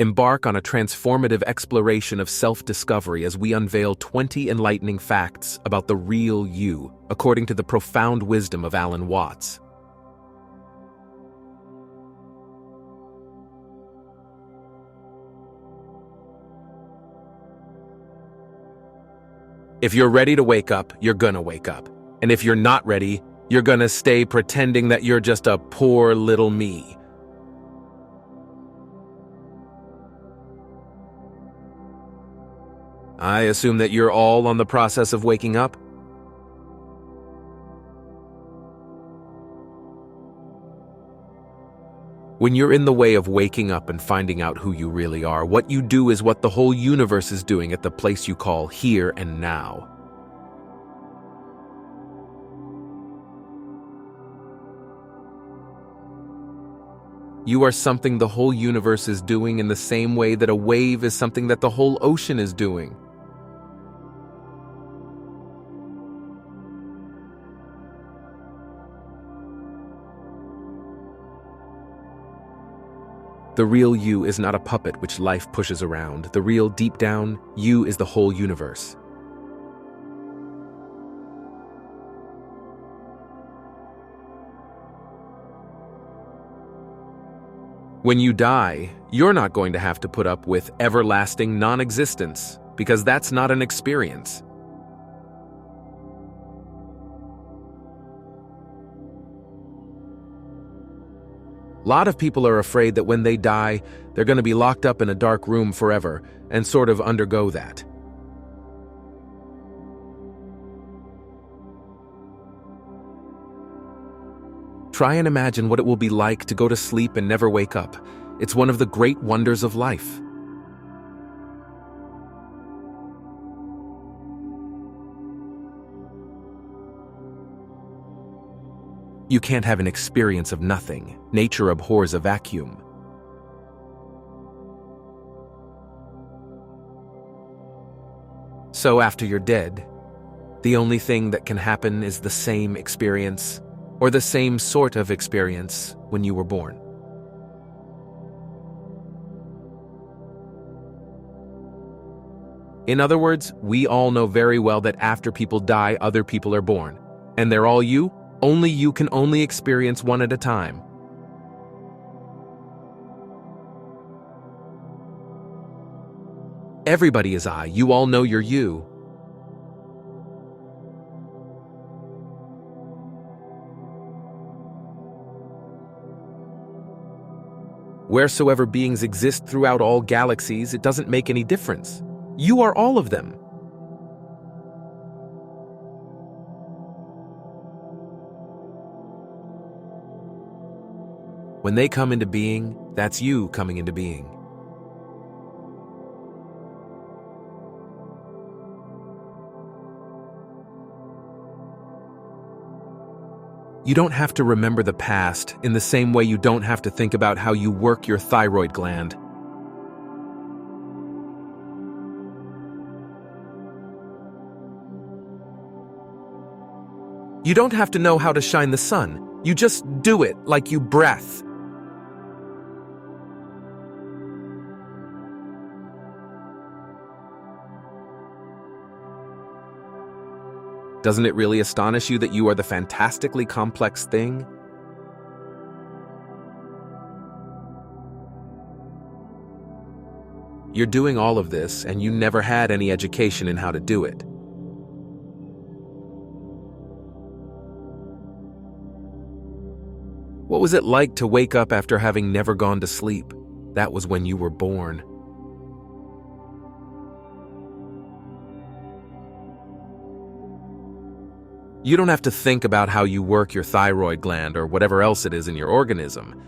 Embark on a transformative exploration of self-discovery as we unveil 20 enlightening facts about the real you, according to the profound wisdom of Alan Watts. If you're ready to wake up, you're gonna wake up. And if you're not ready, you're gonna stay pretending that you're just a poor little me. I assume that you're all on the process of waking up? When you're in the way of waking up and finding out who you really are, what you do is what the whole universe is doing at the place you call here and now. You are something the whole universe is doing in the same way that a wave is something that the whole ocean is doing. The real you is not a puppet which life pushes around. The real, deep down, you is the whole universe. When you die, you're not going to have to put up with everlasting non-existence, because that's not an experience. A lot of people are afraid that when they die, they're going to be locked up in a dark room forever and sort of undergo that. Try and imagine what it will be like to go to sleep and never wake up. It's one of the great wonders of life. You can't have an experience of nothing. Nature abhors a vacuum. So after you're dead, the only thing that can happen is the same experience, or the same sort of experience when you were born. In other words, we all know very well that after people die, other people are born. And they're all you? Only you can only experience one at a time. Everybody is I. You all know you're you. Wheresoever beings exist throughout all galaxies, it doesn't make any difference. You are all of them. When they come into being, that's you coming into being. You don't have to remember the past in the same way you don't have to think about how you work your thyroid gland. You don't have to know how to shine the sun. You just do it like you breath. Doesn't it really astonish you that you are the fantastically complex thing? You're doing all of this, and you never had any education in how to do it. What was it like to wake up after having never gone to sleep? That was when you were born. You don't have to think about how you work your thyroid gland or whatever else it is in your organism.